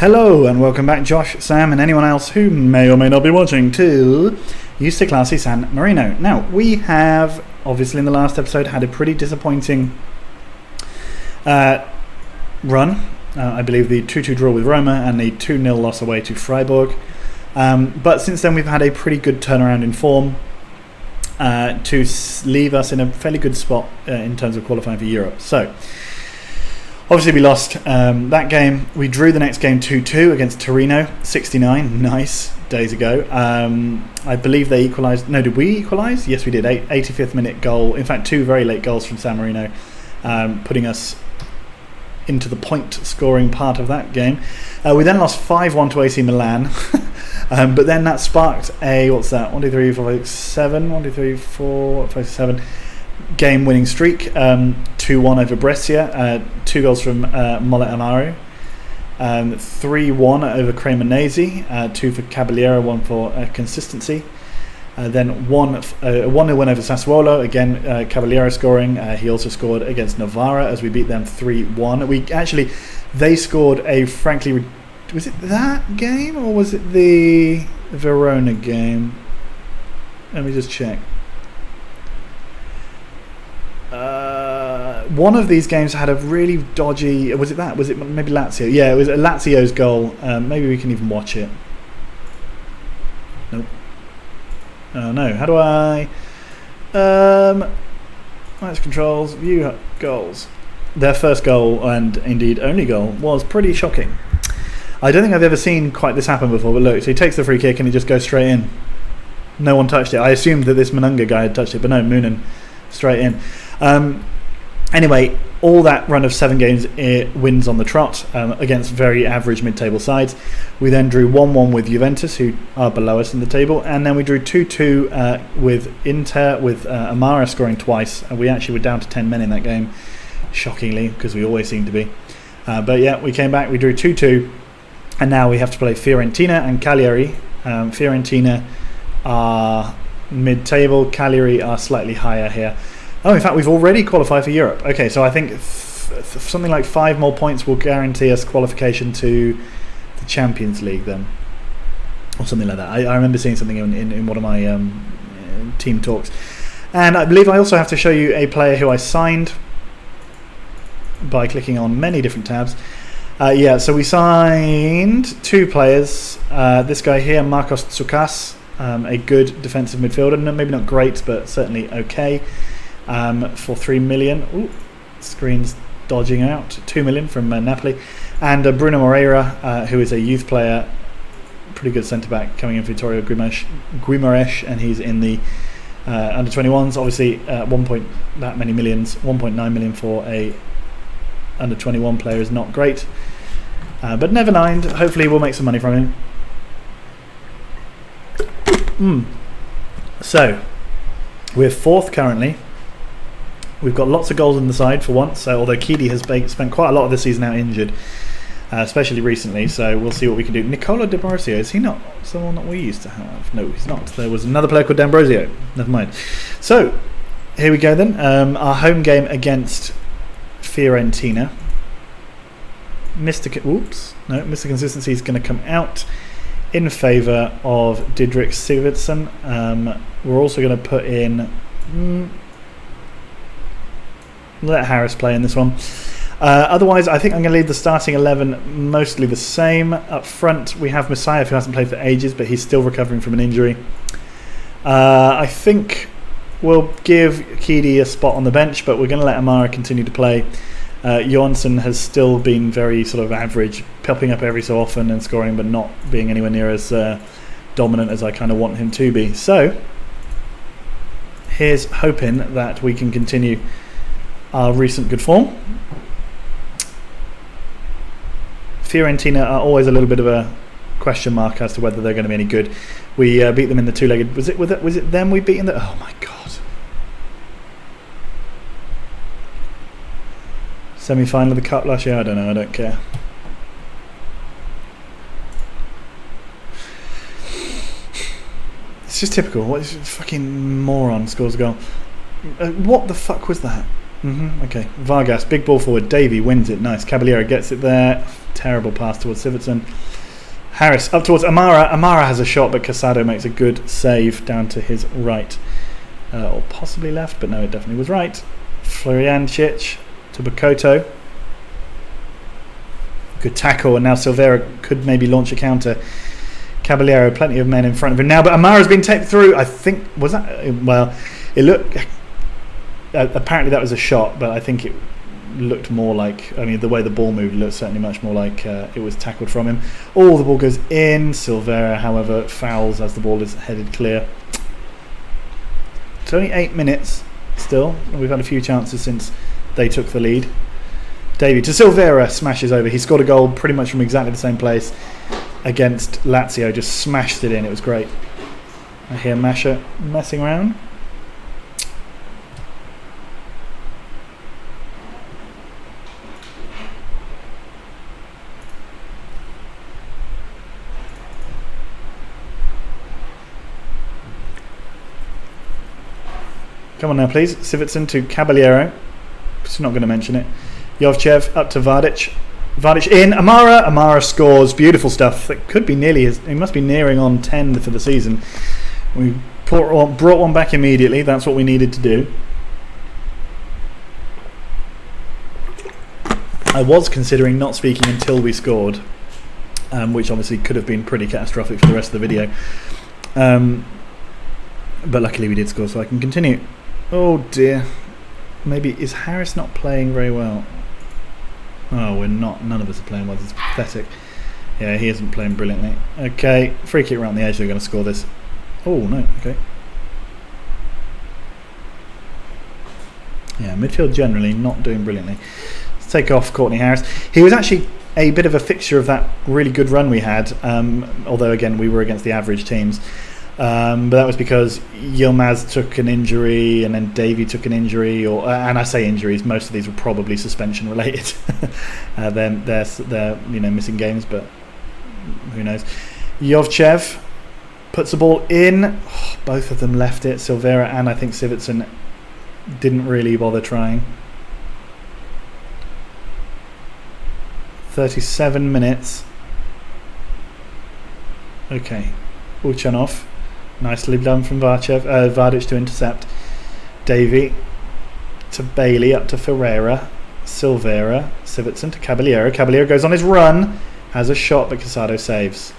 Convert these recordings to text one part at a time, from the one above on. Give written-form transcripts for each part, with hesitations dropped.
Hello and welcome back, Josh, Sam and anyone else who may or may not be watching, to Used to Classy San Marino. Now, we have, obviously in the last episode, had a pretty disappointing run. I believe the 2-2 draw with Roma and the 2-0 loss away to Freiburg. But since then we've had a pretty good turnaround in form to leave us in a fairly good spot in terms of qualifying for Europe. So, obviously we lost that game. We drew the next game 2-2 against Torino, 69, nice, days ago. I believe they equalised. No, did we equalise? Yes, we did. 85th minute goal. In fact, two very late goals from Sammarino, putting us into the point scoring part of that game. We then lost 5-1 to AC Milan. But then that sparked a, what's that, 1, 2, 3, 4, 5, 7, 1, 2, 3, 4, 5, 7 game winning streak, 2-1 over Brescia, 2 goals from Molle Amaru, 3-1 over Cremonese, 2 for Caballero, 1 for consistency. Then 1-0 win over Sassuolo, again Caballero scoring. He also scored against Novara as we beat them 3-1. They scored a frankly, was it that game or was it the Verona game? Let me just check. One of these games had a really dodgy. Was it that? Was it maybe Lazio? Yeah, it was Lazio's goal. Maybe we can even watch it. Nope. Oh no. How do I? Match controls. View goals. Their first goal and indeed only goal was pretty shocking. I don't think I've ever seen quite this happen before. But look, so he takes the free kick and he just goes straight in. No one touched it. I assumed that this Mununga guy had touched it, but no, Moonen straight in. Anyway, all that run of 7 games, it wins on the trot against very average mid-table sides. We then drew 1-1 with Juventus, who are below us in the table, and then we drew 2-2 with Inter, with Amara scoring twice. And we actually were down to 10 men in that game, shockingly, because we always seem to be. But yeah, we came back, we drew 2-2, and now we have to play Fiorentina and Cagliari. Fiorentina are mid-table, Cagliari are slightly higher here. Oh, in fact, we've already qualified for Europe. Okay, so I think something like 5 more points will guarantee us qualification to the Champions League then. Or something like that. I remember seeing something in one of my team talks. And I believe I also have to show you a player who I signed by clicking on many different tabs. Yeah, so we signed 2 players. This guy here, Marcos Tsoukas, a good defensive midfielder. Maybe not great, but certainly okay. For 3 million. Ooh, screen's dodging out. 2 million from Napoli. And Bruno Moreira, who is a youth player, pretty good centre-back, coming in for Vittorio Guimaraes, and he's in the under-21s. Obviously, that many millions, 1.9 million for a under-21 player is not great. But never mind, hopefully we'll make some money from him. So, we're 4th currently. We've got lots of goals on the side for once, so although Kidi has spent quite a lot of this season out injured, especially recently, so we'll see what we can do. Nicola D'Ambrosio, is he not someone that we used to have? No, he's not. There was another player called D'Ambrosio. Never mind. So, here we go then. Our home game against Fiorentina. Mr. Consistency is going to come out in favour of Didrik Sigurdsson. We're also going to put in... let Harris play in this one. Otherwise, I think I'm going to leave the starting 11 mostly the same. Up front, we have Messiah, who hasn't played for ages, but he's still recovering from an injury. I think we'll give Kidi a spot on the bench, but we're going to let Amara continue to play. Johansson has still been very sort of average, popping up every so often and scoring, but not being anywhere near as dominant as I kind of want him to be. So, here's hoping that we can continue our recent good form. Fiorentina are always a little bit of a question mark as to whether they're going to be any good. We beat them in the 2-legged. Was it them we beat in the? Oh my god! Semi-final of the cup last year. I don't know. I don't care. It's just typical. What is fucking moron scores a goal? What the fuck was that? Okay, Vargas, big ball forward. Davey wins it. Nice. Caballero gets it there. Terrible pass towards Sivertson. Harris up towards Amara. Amara has a shot, but Casado makes a good save down to his right. Or possibly left, but no, it definitely was right. Floriancic to Bakoto. Good tackle, and now Silveira could maybe launch a counter. Caballero, plenty of men in front of him now, but Amara's been taped through. I think, was that? Well, it looked... apparently that was a shot, but I think it looked more like... I mean, the way the ball moved looked certainly much more like it was tackled from him. Oh, the ball goes in. Silveira, however, fouls as the ball is headed clear. It's only 8 minutes still. We've had a few chances since they took the lead. Davey to Silveira, smashes over. He scored a goal pretty much from exactly the same place against Lazio. Just smashed it in. It was great. I hear Masha messing around. Come on now, please. Sivertson to Caballero. Just not going to mention it. Jovchev up to Vardic. Vardic in. Amara. Amara scores. Beautiful stuff. That could be nearly his... He must be nearing on 10 for the season. We brought one back immediately. That's what we needed to do. I was considering not speaking until we scored, which obviously could have been pretty catastrophic for the rest of the video. But luckily we did score, so I can continue. Oh dear. Maybe, is Harris not playing very well? Oh, we're not. None of us are playing well. This is pathetic. Yeah, he isn't playing brilliantly. Okay, free kick around the edge. They're going to score this. Oh, no. Okay. Yeah, midfield generally not doing brilliantly. Let's take off Courtney Harris. He was actually a bit of a fixture of that really good run we had, although, again, we were against the average teams. But that was because Yilmaz took an injury and then Davey took an injury, and I say injuries, most of these were probably suspension related. They're missing games, but who knows. Jovchev puts the ball in. Oh, both of them left it. Silveira and I think Sivertson didn't really bother trying. 37 minutes. Okay, Uchanov. Nicely done from Vardic to intercept. Davey to Bailey, up to Ferreira. Silveira, Sivertson to Caballero. Caballero goes on his run, has a shot, but Casado saves.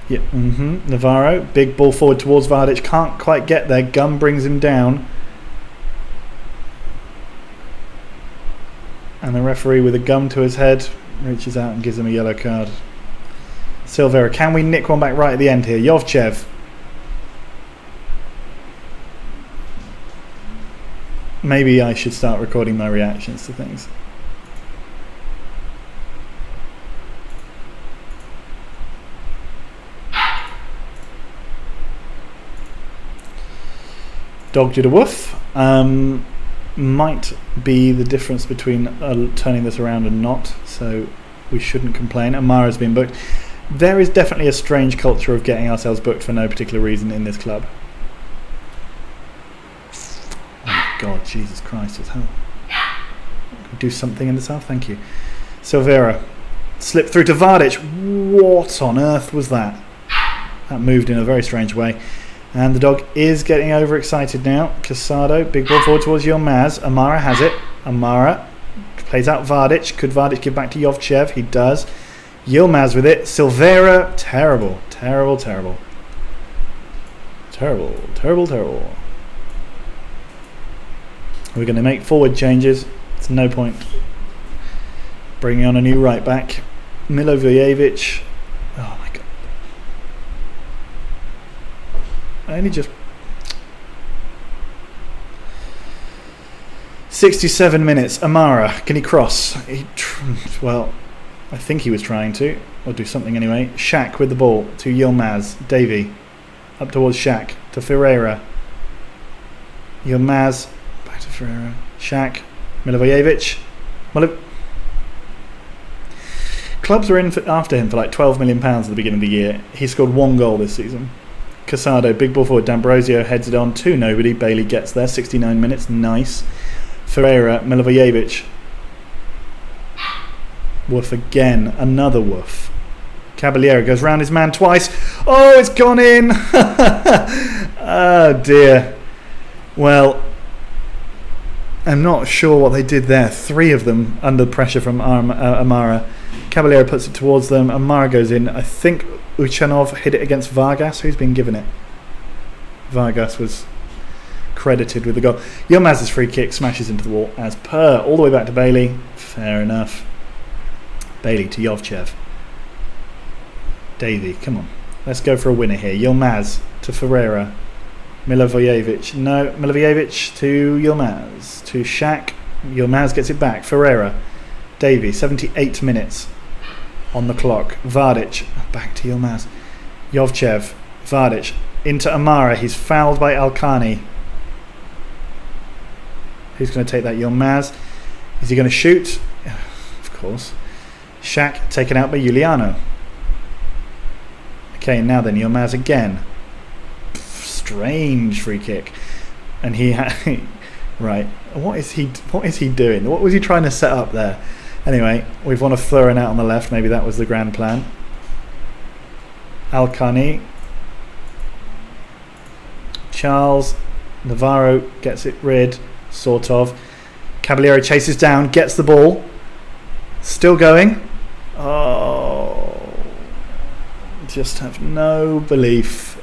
Yeah, Navarro, big ball forward towards Vardic, can't quite get there. Gum brings him down. And the referee with a gum to his head reaches out and gives him a yellow card. Silveira, can we nick one back right at the end here? Jovchev. Maybe I should start recording my reactions to things. Dog did a woof. Might be the difference between turning this around and not, so we shouldn't complain. Amara's been booked. There is definitely a strange culture of getting ourselves booked for no particular reason in this club. Oh God, Jesus Christ, with hell. Do something in the south, thank you. Silveira, slipped through to Vardic. What on earth was that? That moved in a very strange way. And the dog is getting overexcited now. Casado, big ball forward towards Yilmaz. Amara has it. Amara plays out Vardic. Could Vardic give back to Jovchev? He does. Yilmaz with it. Silveira, terrible. Terrible, terrible. Terrible, terrible, terrible. We're going to make forward changes. It's no point bringing on a new right back. Milivojevic. Oh my God. I only just... 67 minutes. Amara, can he cross? Well, I think he was trying to, or do something anyway. Shaq with the ball to Yilmaz. Davey up towards Shaq to Ferreira. Yilmaz back to Ferreira. Shaq. Milivojevic. Clubs were in after him for like £12 million at the beginning of the year. He scored one goal this season. Casado, big ball forward. D'Ambrosio heads it on to nobody. Bailey gets there. 69 minutes. Nice. Ferreira, Milivojevic. Woof again. Another woof. Caballero goes round his man twice. Oh, it's gone in. Oh, dear. Well, I'm not sure what they did there. 3 of them under pressure from Amara. Caballero puts it towards them. Amara goes in. I think Uchanov hit it against Vargas. Who's been given it? Vargas was credited with the goal. Yilmaz's free kick smashes into the wall as per. All the way back to Bailey. Fair enough. Bailey to Jovchev. Davey, come on. Let's go for a winner here. Yilmaz to Ferreira. Milivojevic. No, Milivojevic to Yilmaz. To Shaq. Yilmaz gets it back. Ferreira. Davey, 78 minutes on the clock. Vardic. Back to Yilmaz. Jovchev. Vardic. Into Amara. He's fouled by Alkani. Who's going to take that? Yilmaz. Is he going to shoot? Of course. Shaq taken out by Giuliano. Okay, now then, Yilmaz again. Strange free kick. And he right. What is he doing? What was he trying to set up there? Anyway, we've won a throw-in out on the left. Maybe that was the grand plan. Alkani. Charles. Navarro gets it rid. Sort of. Caballero chases down. Gets the ball. Still going. Oh. Just have no belief.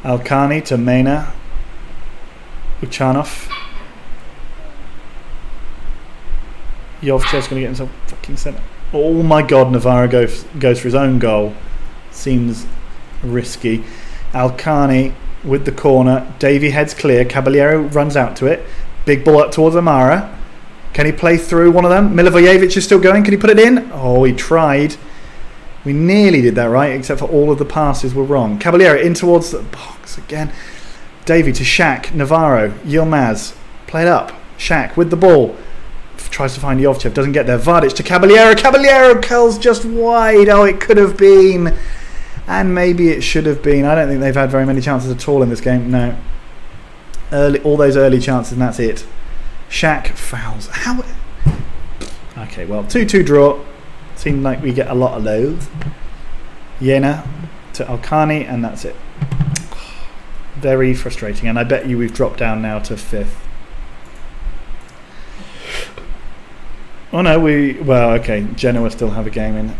Alkani to Mena. Uchanov. Jovchev's going to get himself fucking sent. Oh my god, Navarro goes for his own goal. Seems risky. Alkani with the corner. Davey heads clear. Caballero runs out to it. Big ball up towards Amara. Can he play through one of them? Milivojevic is still going. Can he put it in? Oh, he tried. We nearly did that right, except for all of the passes were wrong. Caballero in towards the box again. Davey to Shaq. Navarro. Yilmaz. Played up. Shaq with the ball. Tries to find Jovchev. Doesn't get there. Vardic to Caballero. Caballero curls just wide. Oh, it could have been. And maybe it should have been. I don't think they've had very many chances at all in this game. No. All those early chances and that's it. Shaq fouls. How? Okay, well, 2-2 draw. Seemed like we get a lot of those. Jena to Alkani, and that's it. Very frustrating, and I bet you we've dropped down now to 5th. Oh no, well, okay, Genoa still have a game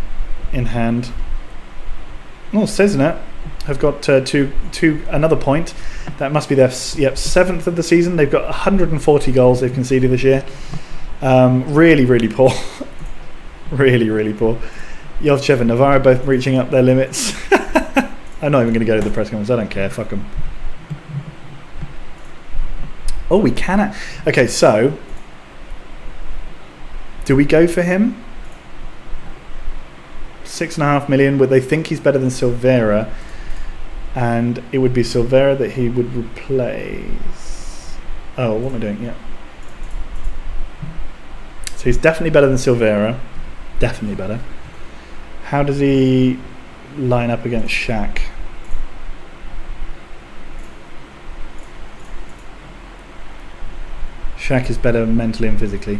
in hand. Oh, Cesena have got another point. That must be their 7th of the season. They've got 140 goals they've conceded this year. Really, really poor. Really, really poor. Jovchev and Navarro both reaching up their limits. I'm not even going to go to the press conference. I don't care. Fuck them. Oh, we can. Okay, so do we go for him? 6.5 million. Would they think he's better than Silveira? And it would be Silveira that he would replace. Oh, what am I doing? Yeah. So he's definitely better than Silveira. Definitely better. How does he line up against Shaq? Shaq is better mentally and physically.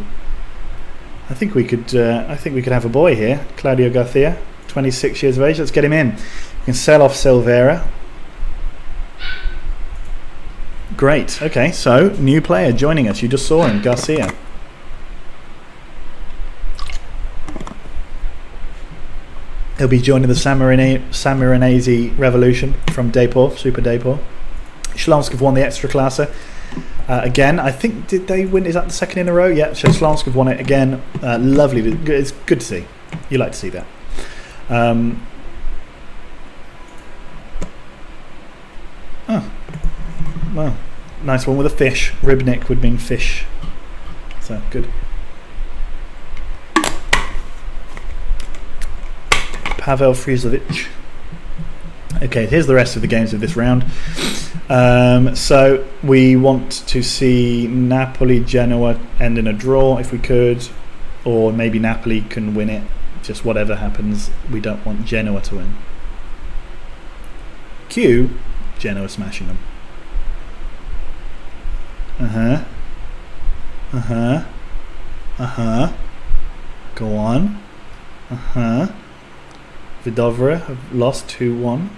I think we could have a boy here. Claudio Garcia, 26 years of age. Let's get him in. We can sell off Silveira. Great. Okay, so new player joining us. You just saw him, Garcia. He'll be joining the Sammarinese revolution from Depor, Super Depor. Shlonsk have won the Ekstraklasa. Again, I think, did they win? Is that the second in a row? Yeah, so Shlonsk have won it again. Lovely. It's good to see. You like to see that. Oh, well, nice one with a fish. Ribnik would mean fish. So, good. Pavel Frizovic. Okay, here's the rest of the games of this round. So we want to see Napoli Genoa end in a draw if we could, or maybe Napoli can win it just whatever happens, we don't want Genoa to win. Q, Genoa smashing them. Go on. Vidovra have lost 2-1.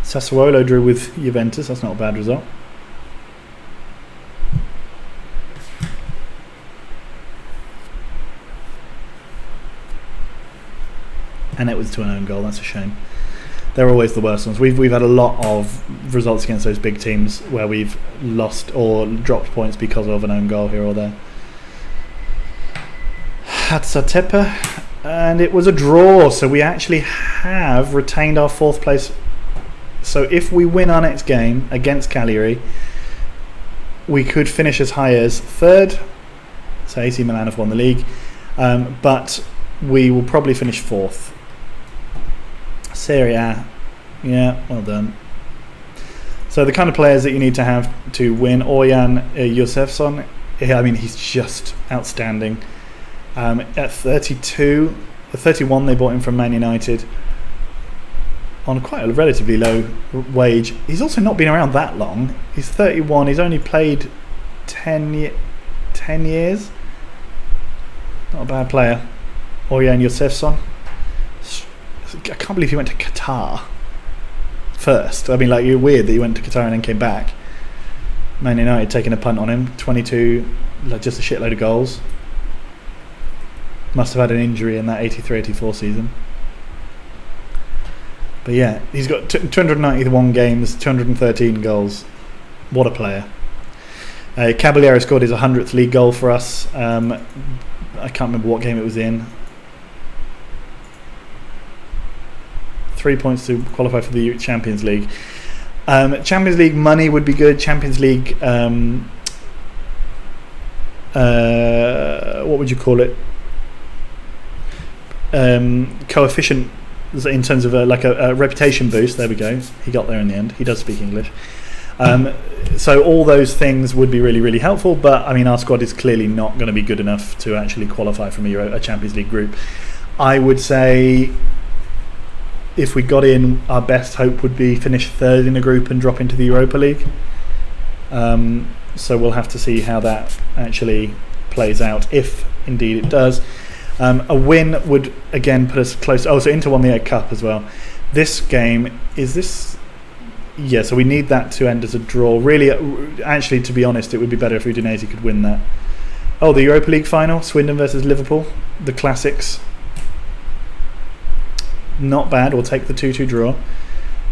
Sassuolo drew with Juventus. That's not a bad result. And it was to an own goal. That's a shame. They're always the worst ones. We've had a lot of results against those big teams where we've lost or dropped points because of an own goal here or there. Hatsatepe, and it was a draw, so we actually have retained our 4th place. So if we win our next game against Cagliari, we could finish as high as 3rd. So AC Milan have won the league, but we will probably finish 4th. Serie A, yeah, well done. So the kind of players that you need to have to win: Orjan Josefsson. I mean, he's just outstanding. At 32, 31 they bought him from Man United on quite a relatively low wage. He's also not been around that long. He's 31. He's only played 10 years. Not a bad player. Orjan Josefsson. I can't believe he went to Qatar first. I mean, like, you're weird that he went to Qatar and then came back. Man United taking a punt on him. 22, like, just a shitload of goals. Must have had an injury in that 83-84 season. But yeah, he's got 291 games, 213 goals. What a player. Caballero scored his 100th league goal for us. I can't remember what game it was in. 3 points to qualify for the Champions League. Champions League money would be good. Champions League, what would you call it? Coefficient in terms of a reputation boost. There we go. He got there in the end. He does speak English. So all those things would be really, really helpful. But I mean, our squad is clearly not going to be good enough to actually qualify from a Champions League group. I would say, if we got in, our best hope would be finish 3rd in a group and drop into the Europa League. So we'll have to see how that actually plays out, if indeed it does. A win would again put us close. Oh, so Inter won the Egg Cup as well. This game, is this? Yeah, so we need that to end as a draw. Really, actually, to be honest, it would be better if Udinese could win that. Oh, the Europa League final, Swindon versus Liverpool, the classics. Not bad. We'll take the 2-2 draw.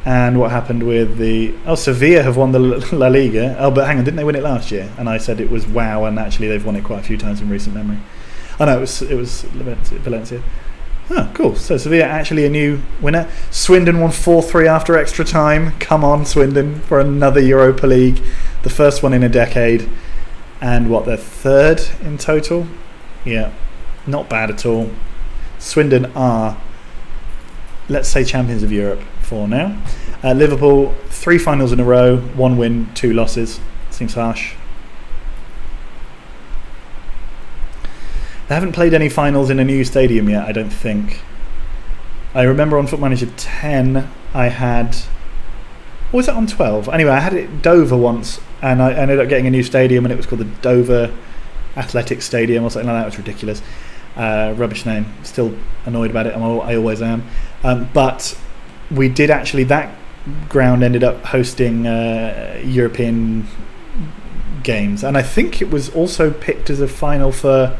And what happened with the... Oh, Sevilla have won the La Liga. Oh, but hang on, didn't they win it last year? And I said it was wow, and actually they've won it quite a few times in recent memory. Oh no, it was Valencia. Oh, cool. So Sevilla actually a new winner. Swindon won 4-3 after extra time. Come on, Swindon, for another Europa League. The first one in a decade. And what, they're 3rd in total? Yeah, not bad at all. Swindon are, let's say, champions of Europe for now. Liverpool, 3 finals in a row, 1 win, 2 losses. Seems harsh. They haven't played any finals in a new stadium yet, I don't think. I remember on Foot Manager 10, I had... Or was it on 12? Anyway, I had it at Dover once, and I ended up getting a new stadium, and it was called the Dover Athletic Stadium or something like that. It was ridiculous. Rubbish name. Still annoyed about it. I always am. But we did actually... That ground ended up hosting European games, and I think it was also picked as a final for...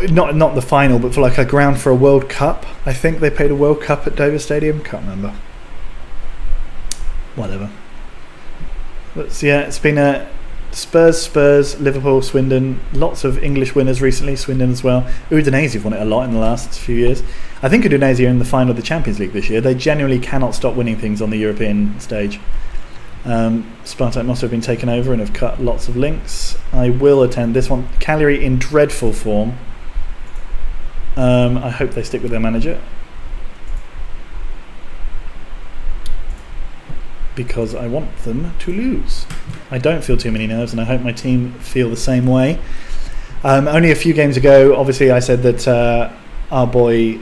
Not the final, but for like a ground for a World Cup. I think they played a World Cup at Dover Stadium. Can't remember. Whatever. But yeah, it's been a Spurs, Liverpool, Swindon. Lots of English winners recently. Swindon as well. Udinese have won it a lot in the last few years. I think Udinese are in the final of the Champions League this year. They genuinely cannot stop winning things on the European stage. Spartak must have been taken over and have cut lots of links. I will attend this one. Cagliari in dreadful form. I hope they stick with their manager, because I want them to lose. I don't feel too many nerves, and I hope my team feel the same way. Only a few games ago, obviously, I said that our boy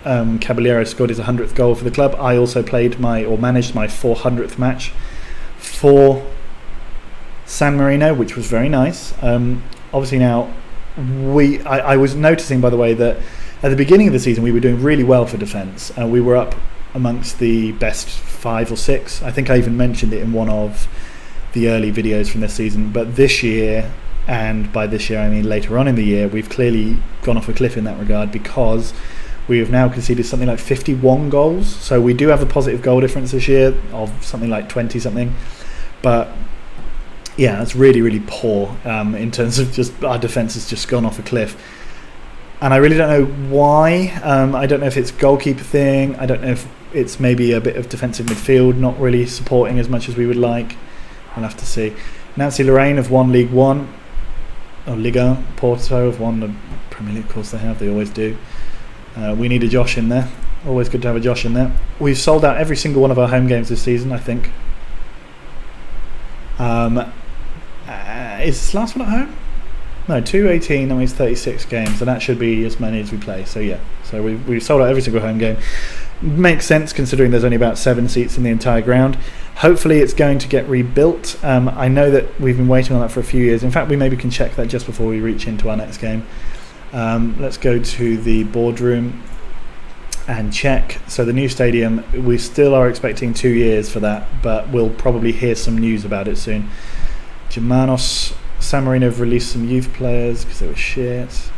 Caballero scored his 100th goal for the club. I also managed my 400th match for San Marino, which was very nice. Obviously now, I was noticing, by the way, that at the beginning of the season we were doing really well for defence. We were up amongst the best 5 or 6. I think I even mentioned it in one of the early videos from this season. But this year, and by this year I mean later on in the year, we've clearly gone off a cliff in that regard, because we have now conceded something like 51 goals. So we do have a positive goal difference this year of something like 20 something. But yeah, that's really, really poor in terms of just our defence has just gone off a cliff. And I really don't know why. I don't know if it's a goalkeeper thing. I don't know if it's maybe a bit of defensive midfield not really supporting as much as we would like. We'll have to see. Nancy Lorraine have won League One. Or Liga. Porto have won the Premier League. Of course they have. They always do. We need a Josh in there. Always good to have a Josh in there. We've sold out every single one of our home games this season, I think. Is this last one at home? No, 218, that means 36 games, and that should be as many as we play. So yeah, so we've sold out every single home game. Makes sense considering there's only about 7 seats in the entire ground. Hopefully it's going to get rebuilt. I know that we've been waiting on that for a few years. In fact, we maybe can check that just before we reach into our next game. Let's go to the boardroom and check. So the new stadium, we still are expecting 2 years for that, but we'll probably hear some news about it soon. Germanos, Sammarinese have released some youth players because they were shit.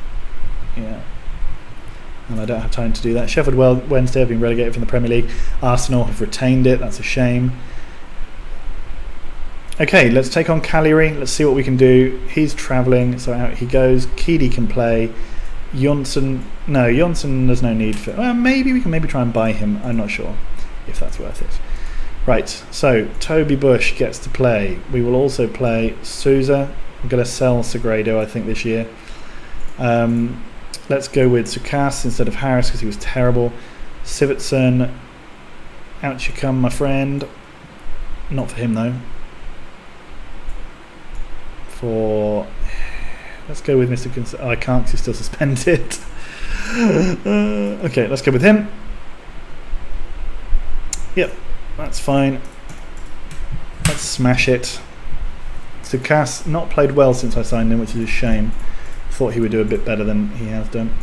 Yeah. And I don't have time to do that. Sheffield Wednesday have been relegated from the Premier League. Arsenal have retained it. That's a shame. Okay, let's take on Cagliari. Let's see what we can do. He's travelling, so out he goes. Keedy can play. Jonsson there's no need for... Well, maybe we can try and buy him. I'm not sure if that's worth it. Right, so Toby Bush gets to play. We will also play Souza. I'm going to sell Segredo, I think, this year. Let's go with Sukas instead of Harris because he was terrible. Sivertson, out you come, my friend. Not for him, though. Let's go with Mr. I can't because he's still suspended. Okay, let's go with him. Yep, that's fine. Let's smash it. Sukas not played well since I signed him, which is a shame. Thought he would do a bit better than he has done.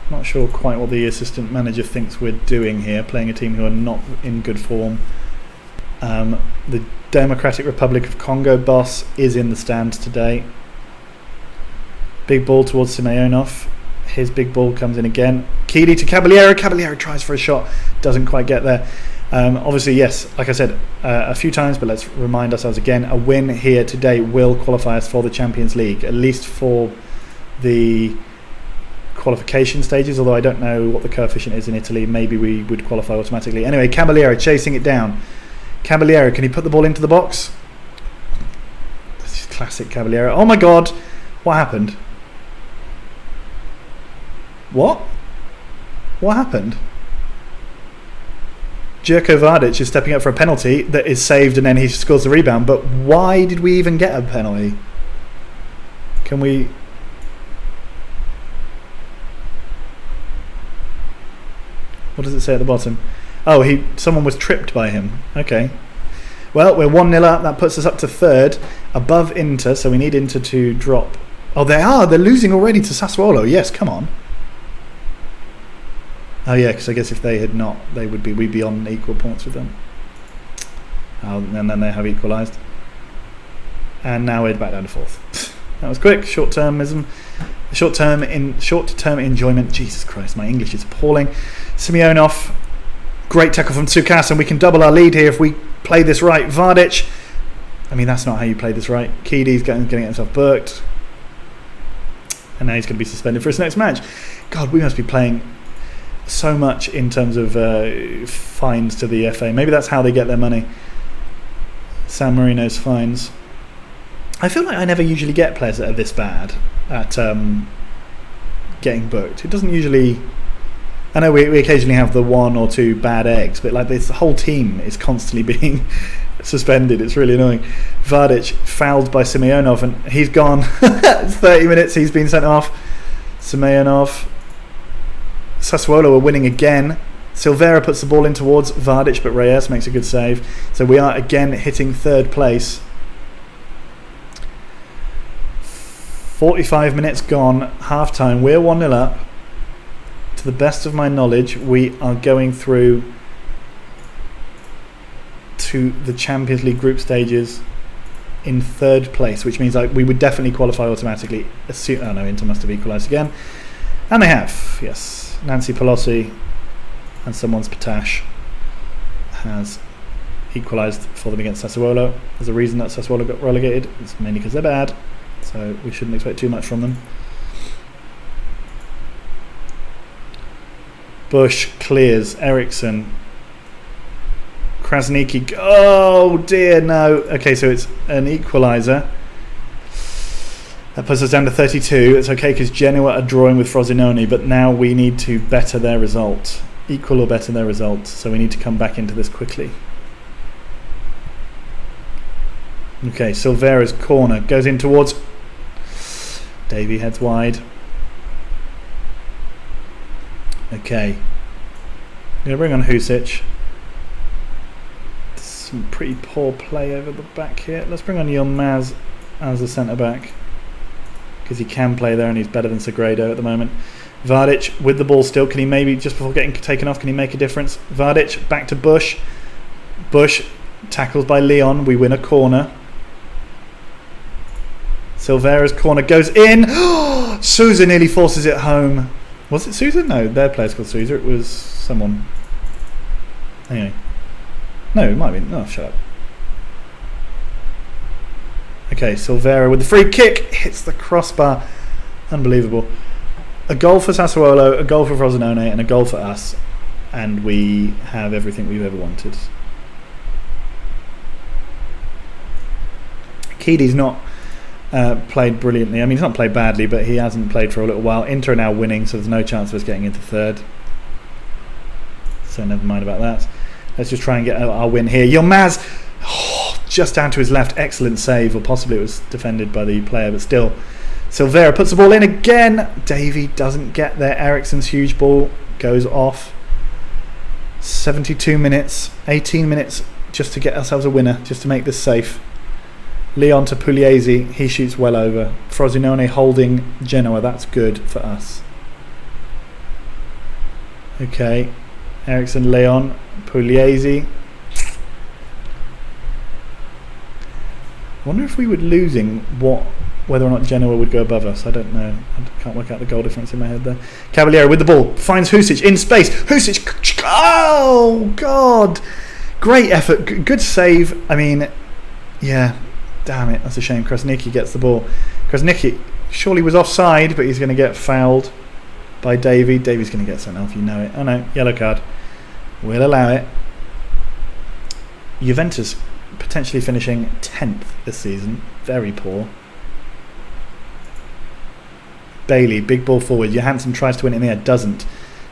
Not sure quite what the assistant manager thinks we're doing here, playing a team who are not in good form. The Democratic Republic of Congo boss is in the stands today. Big ball towards Simeonov. His big ball comes in again. Keedy to Caballero. Caballero tries for a shot, doesn't quite get there. Obviously, yes, like I said a few times, but let's remind ourselves again, a win here today will qualify us for the Champions League, at least for the qualification stages, although I don't know what the coefficient is in Italy. Maybe we would qualify automatically. Anyway, Caballero chasing it down. Caballero, can he put the ball into the box? This is classic Caballero. Oh my god, what happened? What happened? Jerko Vardic is stepping up for a penalty that is saved and then he scores the rebound, but why did we even get a penalty? Can we... What does it say at the bottom? Oh, someone was tripped by him. Okay. Well, we're 1-0 up. That puts us up to 3rd, above Inter, so we need Inter to drop. Oh, they are. They're losing already to Sassuolo. Yes, come on. Oh, yeah, because I guess if they had not, we'd be on equal points with them. Oh, and then they have equalised. And now we're back down to 4th. That was quick. Short-term enjoyment. Jesus Christ, my English is appalling. Simeonov. Great tackle from Sukas, and we can double our lead here if we play this right. Vardic. I mean, that's not how you play this right. Keedy's getting himself booked. And now he's going to be suspended for his next match. God, we must be playing so much in terms of fines to the FA. Maybe that's how they get their money. San Marino's fines. I feel like I never usually get players that are this bad at getting booked. It doesn't usually... I know we occasionally have the 1 or 2 bad eggs, but like this, the whole team is constantly being suspended. It's really annoying. Vardic fouled by Simeonov, and he's gone. 30 minutes he's been sent off. Simeonov. Sassuolo are winning again. Silvera puts the ball in towards Vardic, but Reyes makes a good save. So we are again hitting third place. 45 minutes gone, half time. We're 1-0 up. To the best of my knowledge, we are going through to the Champions League group stages in third place, which means we would definitely qualify automatically. Oh no, Inter must have equalised again. And they have, yes. Nancy Pelosi and someone's Patash has equalised for them against Sassuolo. There's a reason that Sassuolo got relegated. It's mainly because they're bad, so we shouldn't expect too much from them. Bush clears. Eriksson. Krasniki. Oh dear, no. Okay, so it's an equaliser. That puts us down to 32. It's okay because Genoa are drawing with Frosinone, but now we need to better their result. Equal or better their result. So we need to come back into this quickly. Okay, Silvera's corner goes in towards... Davey heads wide. Okay. I'm going to bring on Husic. Some pretty poor play over the back here. Let's bring on Yilmaz as the centre-back, because he can play there and he's better than Sagredo at the moment. Vardic with the ball still. Can he maybe, just before getting taken off, can he make a difference? Vardic back to Bush. Bush tackles by Leon. We win a corner. Silvera's corner goes in. Sousa nearly forces it home. Was it Sousa? No, their player's called Sousa. It was someone. Anyway. No, it might be. No, shut up. Okay, Silvera with the free kick. Hits the crossbar. Unbelievable. A goal for Sassuolo, a goal for Frosinone, and a goal for us. And we have everything we've ever wanted. Kidi's not played brilliantly. I mean, he's not played badly, but he hasn't played for a little while. Inter are now winning, so there's no chance of us getting into third. So never mind about that. Let's just try and get our win here. Yilmaz, just down to his left. Excellent save, or possibly it was defended by the player, but still. Silvera puts the ball in again. Davey doesn't get there. Eriksson's huge ball goes off. 72 minutes, 18 minutes just to get ourselves a winner, just to make this safe. Leon to Pugliese, he shoots well over. Frosinone holding Genoa, that's good for us. Okay, Eriksson, Leon, Pugliese. I wonder if we were losing whether or not Genoa would go above us. I don't know. I can't work out the goal difference in my head there. Caballero with the ball finds Husic in space. Husic, oh God! Great effort, good save. I mean, yeah. Damn it, that's a shame. Krasniki gets the ball. Krasniki surely was offside, but he's going to get fouled by Davey. Davey's going to get sent off, you know it. Oh no, yellow card. We'll allow it. Juventus potentially finishing 10th this season. Very poor. Bailey, big ball forward. Johansson tries to win it in the air, doesn't.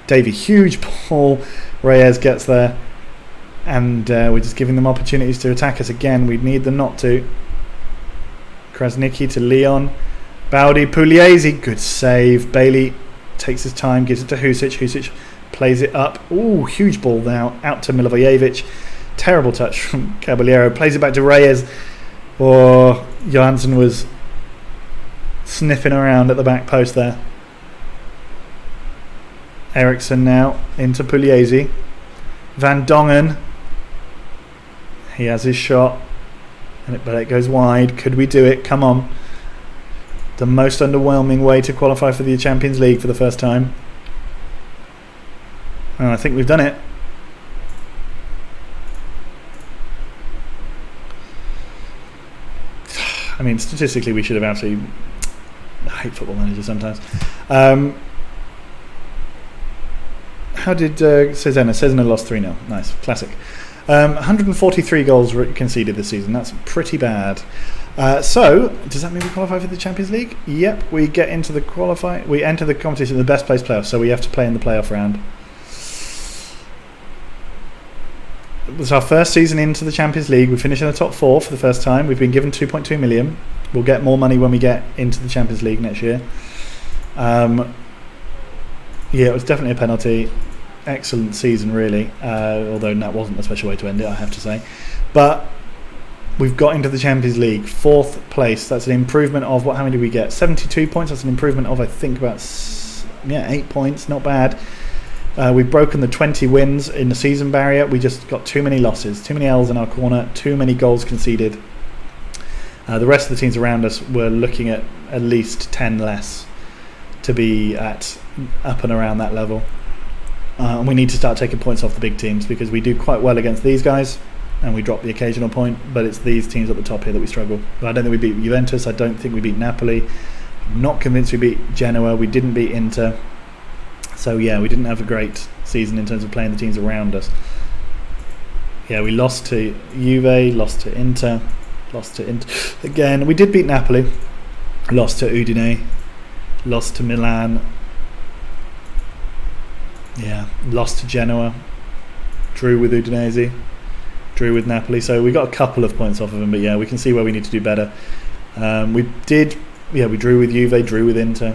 Davey, huge ball. Reyes gets there. And we're just giving them opportunities to attack us again. We need them not to. Krasniki to Leon. Baudi, Pugliese, good save. Bailey takes his time, gives it to Husic. Husic plays it up. Ooh, huge ball now. Out to Milivojevic. Terrible touch from Caballero. Plays it back to Reyes. Oh, Johansson was sniffing around at the back post there. Eriksson now into Pugliese. Van Dongen. He has his shot. But it goes wide. Could we do it? Come on. The most underwhelming way to qualify for the Champions League for the first time. And I think we've done it. I mean, statistically, we should have actually... I hate Football Manager sometimes. How did Cesena? Cesena lost 3-0. Nice. Classic. 143 goals conceded this season. That's pretty bad. So, does that mean we qualify for the Champions League? Yep, we get into the we enter the competition, the best placed playoff. So we have to play in the playoff round. was our first season into the Champions League. We finished in the top 4 for the first time. We've been given 2.2 million. We'll get more money when we get into the Champions League next year. Yeah, it was definitely a penalty. Excellent season, really. Although that wasn't a special way to end it, I have to say. But we've got into the Champions League, 4th place. That's an improvement of how many did we get? 72 points. That's an improvement of, I think, about 8 points. Not bad. We've broken the 20 wins in the season barrier. We just got too many losses, too many L's in our corner, too many goals conceded. The rest of the teams around us were looking at least 10 less to be at up and around that level. And we need to start taking points off the big teams, because we do quite well against these guys and we drop the occasional point, but it's these teams at the top here that we struggle. I don't think we beat Juventus. I don't think we beat Napoli. I'm not convinced we beat Genoa. We didn't beat Inter. So yeah, we didn't have a great season in terms of playing the teams around us. Yeah, we lost to Juve, lost to Inter again. We did beat Napoli, lost to Udine, lost to Milan. Yeah, lost to Genoa, drew with Udinese, drew with Napoli. So we got a couple of points off of them, but yeah, we can see where we need to do better. We drew with Juve, drew with Inter.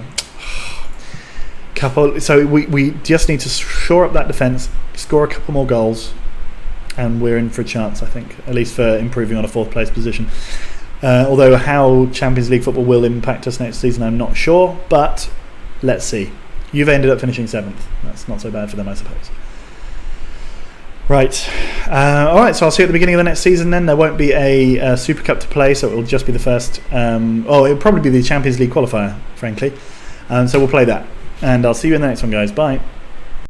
So we just need to shore up that defence, score a couple more goals, and we're in for a chance, I think, at least for improving on a 4th place position. Although how Champions League football will impact us next season, I'm not sure, but let's see. Juve ended up finishing 7th. That's not so bad for them, I suppose. Right. Alright, so I'll see you at the beginning of the next season then. There won't be a Super Cup to play, so it will just be the first... it'll probably be the Champions League qualifier, frankly. So we'll play that. And I'll see you in the next one, guys. Bye.